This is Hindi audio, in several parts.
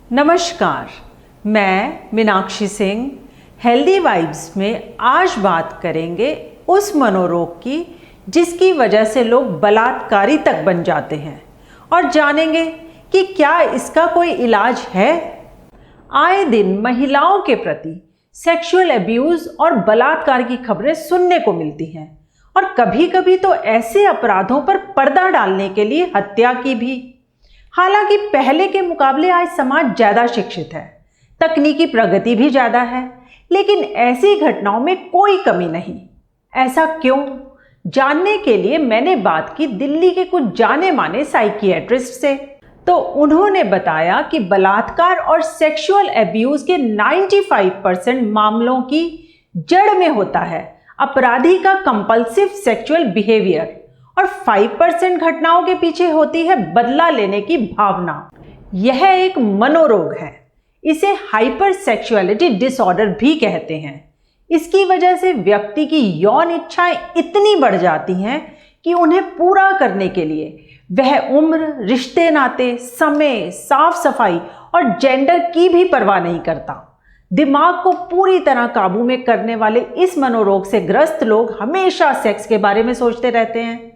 नमस्कार, मैं मीनाक्षी सिंह। हेल्दी वाइब्स में आज बात करेंगे उस मनोरोग की जिसकी वजह से लोग बलात्कारी तक बन जाते हैं और जानेंगे कि क्या इसका कोई इलाज है। आए दिन महिलाओं के प्रति सेक्सुअल अब्यूज़ और बलात्कार की खबरें सुनने को मिलती हैं और कभी कभी तो ऐसे अपराधों पर पर्दा डालने के लिए हत्या की भी। हालांकि पहले के मुकाबले आज समाज ज़्यादा शिक्षित है, तकनीकी प्रगति भी ज़्यादा है, लेकिन ऐसी घटनाओं में कोई कमी नहीं। ऐसा क्यों? जानने के लिए मैंने बात की दिल्ली के कुछ जाने माने साइकियाट्रिस्ट से। तो उन्होंने बताया कि बलात्कार और सेक्सुअल अब्यूज़ के 95% मामलों की जड़ में होता है अपराधी का कंपल्सिव सेक्सुअल बिहेवियर और 5% घटनाओं के पीछे होती है बदला लेने की भावना। यह एक मनोरोग है। इसे हाइपर सेक्सुअलिटी डिसऑर्डर भी कहते हैं। इसकी वजह से व्यक्ति की यौन इच्छाएं इतनी बढ़ जाती हैं कि उन्हें पूरा करने के लिए वह उम्र, रिश्ते नाते, समय, साफ सफाई और जेंडर की भी परवाह नहीं करता। दिमाग को पूरी तरह काबू में करने वाले इस मनोरोग से ग्रस्त लोग हमेशा सेक्स के बारे में सोचते रहते हैं।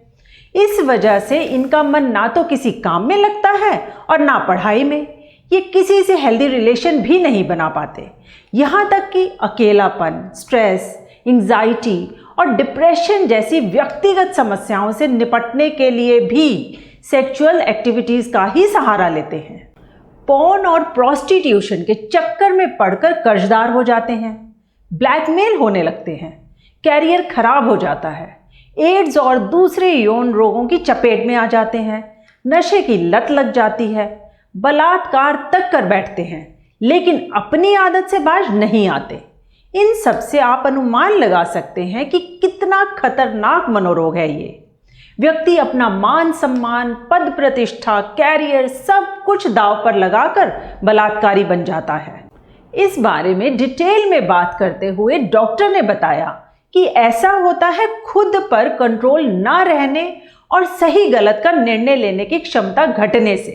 इस वजह से इनका मन ना तो किसी काम में लगता है और ना पढ़ाई में। ये किसी से हेल्दी रिलेशन भी नहीं बना पाते। यहाँ तक कि अकेलापन, स्ट्रेस, एंजाइटी और डिप्रेशन जैसी व्यक्तिगत समस्याओं से निपटने के लिए भी सेक्सुअल एक्टिविटीज़ का ही सहारा लेते हैं। पॉर्न और प्रोस्टिट्यूशन के चक्कर में पड़कर कर्जदार हो जाते हैं, ब्लैकमेल होने लगते हैं, कैरियर खराब हो जाता है, एड्स और दूसरे यौन रोगों की चपेट में आ जाते हैं, नशे की लत लग जाती है, बलात्कार तक कर बैठते हैं, लेकिन अपनी आदत से बाज नहीं आते। इन सब से आप अनुमान लगा सकते हैं कि कितना खतरनाक मनोरोग है ये। व्यक्ति अपना मान सम्मान, पद प्रतिष्ठा, कैरियर सब कुछ दांव पर लगाकर बलात्कारी बन जाता है। इस बारे में डिटेल में बात करते हुए डॉक्टर ने बताया कि ऐसा होता है खुद पर कंट्रोल ना रहने और सही गलत का निर्णय लेने की क्षमता घटने से।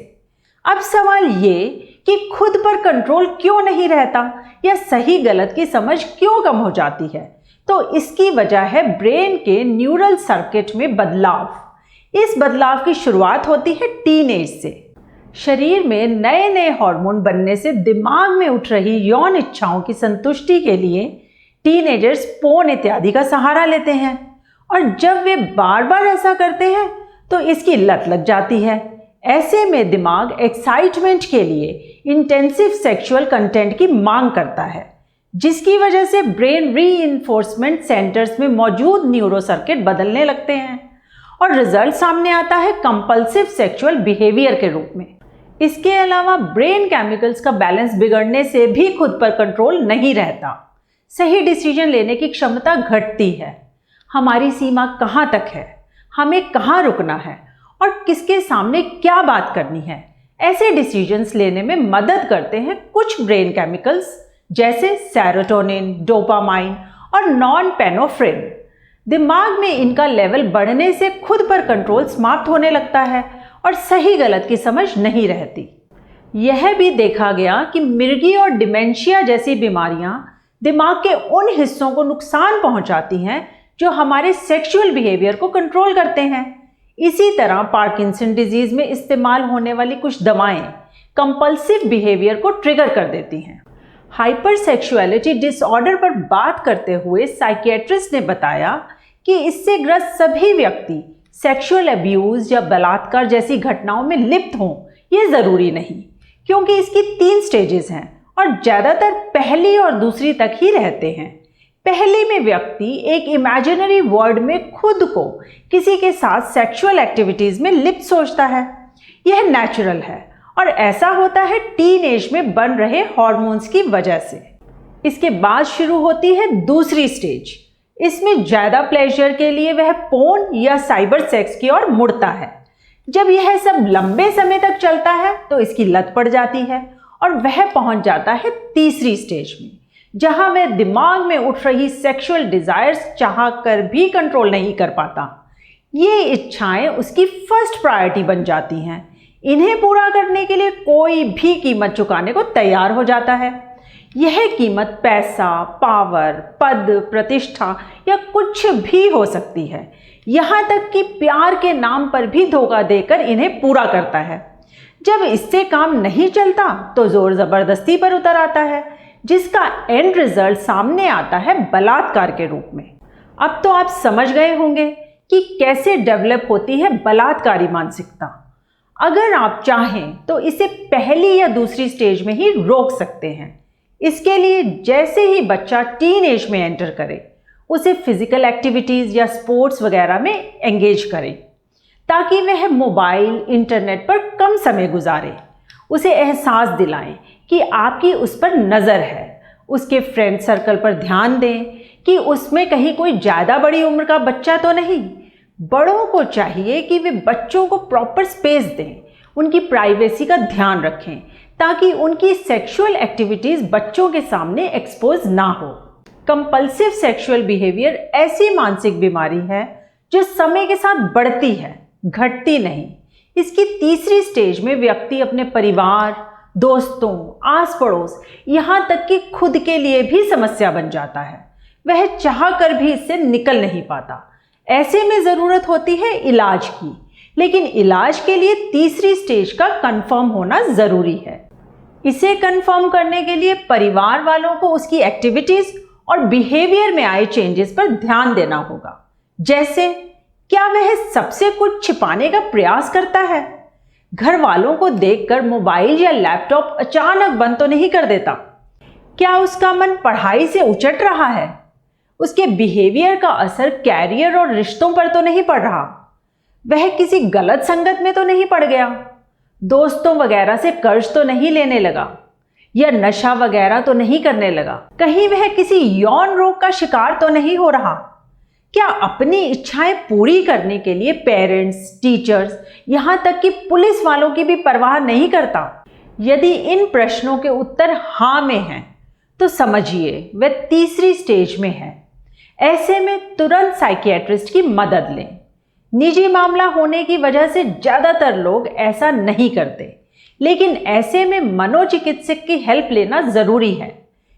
अब सवाल ये कि खुद पर कंट्रोल क्यों नहीं रहता या सही गलत की समझ क्यों कम हो जाती है, तो इसकी वजह है ब्रेन के न्यूरल सर्किट में बदलाव। इस बदलाव की शुरुआत होती है टीनेज से। शरीर में नए नए हार्मोन बनने से दिमाग में उठ रही यौन इच्छाओं की संतुष्टि के लिए टीनेजर्स पोर्न इत्यादि का सहारा लेते हैं और जब वे बार बार ऐसा करते हैं तो इसकी लत लग जाती है। ऐसे में दिमाग एक्साइटमेंट के लिए इंटेंसिव सेक्सुअल कंटेंट की मांग करता है, जिसकी वजह से ब्रेन रीइंफोर्समेंट सेंटर्स में मौजूद न्यूरो सर्किट बदलने लगते हैं और रिजल्ट सामने आता है कंपल्सिव सेक्सुअल बिहेवियर के रूप में। इसके अलावा ब्रेन केमिकल्स का बैलेंस बिगड़ने से भी खुद पर कंट्रोल नहीं रहता। सही डिसीजन लेने की क्षमता घटती है। हमारी सीमा कहाँ तक है, हमें कहाँ रुकना है और किसके सामने क्या बात करनी है, ऐसे डिसीजंस लेने में मदद करते हैं कुछ ब्रेन केमिकल्स जैसे सेरोटोनिन, डोपामाइन और नॉरपेनेफ्रिन। दिमाग में इनका लेवल बढ़ने से खुद पर कंट्रोल समाप्त होने लगता है और सही गलत की समझ नहीं रहती। यह भी देखा गया कि मिर्गी और डिमेंशिया जैसी बीमारियां दिमाग के उन हिस्सों को नुकसान पहुंचाती हैं जो हमारे सेक्सुअल बिहेवियर को कंट्रोल करते हैं। इसी तरह पार्किंसन डिजीज में इस्तेमाल होने वाली कुछ दवाएं कंपल्सिव बिहेवियर को ट्रिगर कर देती हैं। हाइपर सेक्सुअलिटी डिसऑर्डर पर बात करते हुए साइकियाट्रिस्ट ने बताया कि इससे ग्रस्त सभी व्यक्ति सेक्सुअल अब्यूज़ या बलात्कार जैसी घटनाओं में लिप्त हों ये ज़रूरी नहीं, क्योंकि इसकी 3 स्टेजेस हैं और ज़्यादातर पहली और दूसरी तक ही रहते हैं। पहली में व्यक्ति एक इमेजिनरी वर्ल्ड में खुद को किसी के साथ सेक्सुअल एक्टिविटीज़ में लिप्त सोचता है। यह नेचुरल है और ऐसा होता है टीनेज में बन रहे हार्मोन्स की वजह से। इसके बाद शुरू होती है दूसरी स्टेज। इसमें ज़्यादा प्लेजर के लिए वह पोर्न या साइबर सेक्स की ओर मुड़ता है। जब यह सब लंबे समय तक चलता है तो इसकी लत पड़ जाती है और वह पहुंच जाता है तीसरी स्टेज में, जहां वह दिमाग में उठ रही सेक्सुअल डिजायर्स चाह कर भी कंट्रोल नहीं कर पाता। ये इच्छाएं उसकी फर्स्ट प्रायोरिटी बन जाती हैं। इन्हें पूरा करने के लिए कोई भी कीमत चुकाने को तैयार हो जाता है। यह कीमत पैसा, पावर, पद, प्रतिष्ठा या कुछ भी हो सकती है। यहाँ तक कि प्यार के नाम पर भी धोखा देकर इन्हें पूरा करता है। जब इससे काम नहीं चलता तो जोर जबरदस्ती पर उतर आता है, जिसका एंड रिजल्ट सामने आता है बलात्कार के रूप में। अब तो आप समझ गए होंगे कि कैसे डेवलप होती है बलात्कारी मानसिकता। अगर आप चाहें तो इसे पहली या दूसरी स्टेज में ही रोक सकते हैं। इसके लिए जैसे ही बच्चा टीन एज में एंटर करे, उसे फिजिकल एक्टिविटीज़ या स्पोर्ट्स वगैरह में एंगेज करें, ताकि वह मोबाइल, इंटरनेट पर कम समय गुजारे। उसे एहसास दिलाएं कि आपकी उस पर नज़र है। उसके फ्रेंड सर्कल पर ध्यान दें कि उसमें कहीं कोई ज़्यादा बड़ी उम्र का बच्चा तो नहीं। बड़ों को चाहिए कि वे बच्चों को प्रॉपर स्पेस दें, उनकी प्राइवेसी का ध्यान रखें, ताकि उनकी सेक्सुअल एक्टिविटीज़ बच्चों के सामने एक्सपोज ना हो। कंपल्सिव सेक्सुअल बिहेवियर ऐसी मानसिक बीमारी है जो समय के साथ बढ़ती है, घटती नहीं। इसकी तीसरी स्टेज में व्यक्ति अपने परिवार, दोस्तों, आस पड़ोस, यहाँ तक कि खुद के लिए भी समस्या बन जाता है। वह चाह कर भी इससे निकल नहीं पाता। ऐसे में ज़रूरत होती है इलाज की, लेकिन इलाज के लिए तीसरी स्टेज का कंफर्म होना ज़रूरी है। इसे कंफर्म करने के लिए परिवार वालों को उसकी एक्टिविटीज़ और बिहेवियर में आए चेंजेस पर ध्यान देना होगा। जैसे, क्या वह सबसे कुछ छिपाने का प्रयास करता है? घर वालों को देखकर मोबाइल या लैपटॉप अचानक बंद तो नहीं कर देता? क्या उसका मन पढ़ाई से उचट रहा है? उसके बिहेवियर का असर कैरियर और रिश्तों पर तो नहीं पड़ रहा? वह किसी गलत संगत में तो नहीं पड़ गया? दोस्तों वगैरह से कर्ज तो नहीं लेने लगा? या नशा वगैरह तो नहीं करने लगा? कहीं वह किसी यौन रोग का शिकार तो नहीं हो रहा? क्या अपनी इच्छाएं पूरी करने के लिए पेरेंट्स, टीचर्स, यहाँ तक कि पुलिस वालों की भी परवाह नहीं करता? यदि इन प्रश्नों के उत्तर हाँ में हैं, तो समझिए वह तीसरी स्टेज में है। ऐसे में तुरंत साइकियाट्रिस्ट की मदद लें। निजी मामला होने की वजह से ज़्यादातर लोग ऐसा नहीं करते, लेकिन ऐसे में मनोचिकित्सक की हेल्प लेना ज़रूरी है।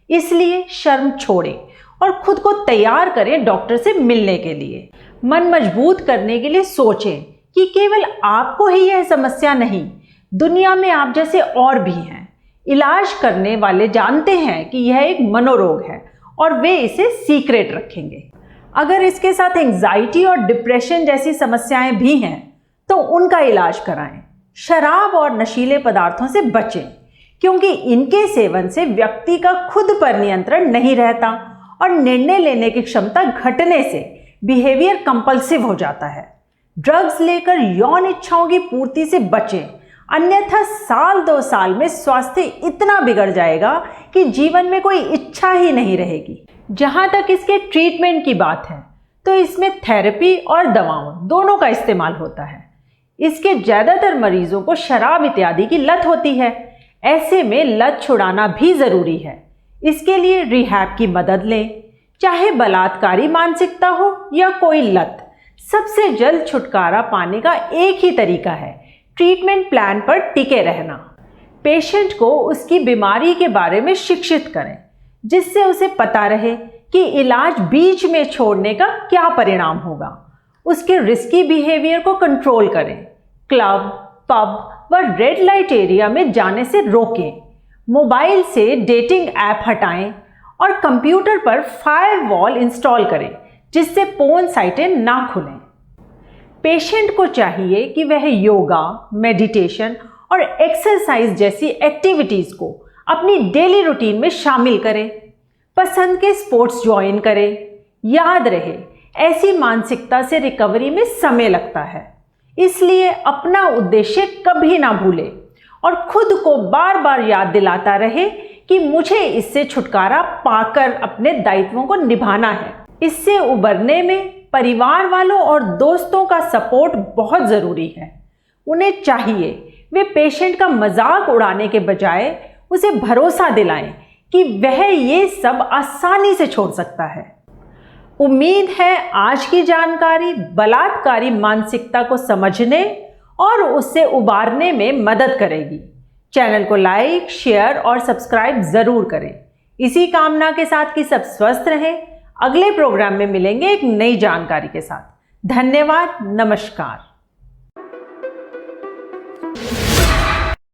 इसलिए शर्म छोड़ें और खुद को तैयार करें डॉक्टर से मिलने के लिए। मन मजबूत करने के लिए सोचें कि केवल आपको ही यह समस्या नहीं, दुनिया में आप जैसे और भी हैं। इलाज करने वाले जानते हैं कि यह एक मनोरोग है और वे इसे सीक्रेट रखेंगे। अगर इसके साथ एंजाइटी और डिप्रेशन जैसी समस्याएं भी हैं, तो उनका इलाज कराएं। शराब और नशीले पदार्थों से बचें, क्योंकि इनके सेवन से व्यक्ति का खुद पर नियंत्रण नहीं रहता और निर्णय लेने की क्षमता घटने से बिहेवियर कंपल्सिव हो जाता है। ड्रग्स लेकर यौन इच्छाओं की पूर्ति से बचें, अन्यथा साल 2 साल में स्वास्थ्य इतना बिगड़ जाएगा कि जीवन में कोई इच्छा ही नहीं रहेगी। जहाँ तक इसके ट्रीटमेंट की बात है, तो इसमें थेरेपी और दवाओं दोनों का इस्तेमाल होता है। इसके ज़्यादातर मरीजों को शराब इत्यादि की लत होती है। ऐसे में लत छुड़ाना भी ज़रूरी है। इसके लिए रिहैब की मदद लें। चाहे बलात्कारी मानसिकता हो या कोई लत, सबसे जल्द छुटकारा पाने का एक ही तरीका है, ट्रीटमेंट प्लान पर टिके रहना। पेशेंट को उसकी बीमारी के बारे में शिक्षित करें, जिससे उसे पता रहे कि इलाज बीच में छोड़ने का क्या परिणाम होगा। उसके रिस्की बिहेवियर को कंट्रोल करें। क्लब, पब व रेड लाइट एरिया में जाने से रोकें। मोबाइल से डेटिंग ऐप हटाएं और कंप्यूटर पर फायरवॉल इंस्टॉल करें, जिससे पोर्न साइटें ना खुलें। पेशेंट को चाहिए कि वह योगा, मेडिटेशन और एक्सरसाइज जैसी एक्टिविटीज़ को अपनी डेली रूटीन में शामिल करें। पसंद के स्पोर्ट्स ज्वाइन करें। याद रहे, ऐसी मानसिकता से रिकवरी में समय लगता है, इसलिए अपना उद्देश्य कभी ना भूलें और खुद को बार बार याद दिलाता रहे कि मुझे इससे छुटकारा पाकर अपने दायित्वों को निभाना है। इससे उबरने में परिवार वालों और दोस्तों का सपोर्ट बहुत ज़रूरी है। उन्हें चाहिए वे पेशेंट का मजाक उड़ाने के बजाय उसे भरोसा दिलाएं कि वह ये सब आसानी से छोड़ सकता है। उम्मीद है आज की जानकारी बलात्कारी मानसिकता को समझने और उससे उबारने में मदद करेगी। चैनल को लाइक, शेयर और सब्सक्राइब ज़रूर करें। इसी कामना के साथ कि सब स्वस्थ रहें। अगले प्रोग्राम में मिलेंगे एक नई जानकारी के साथ। धन्यवाद। नमस्कार।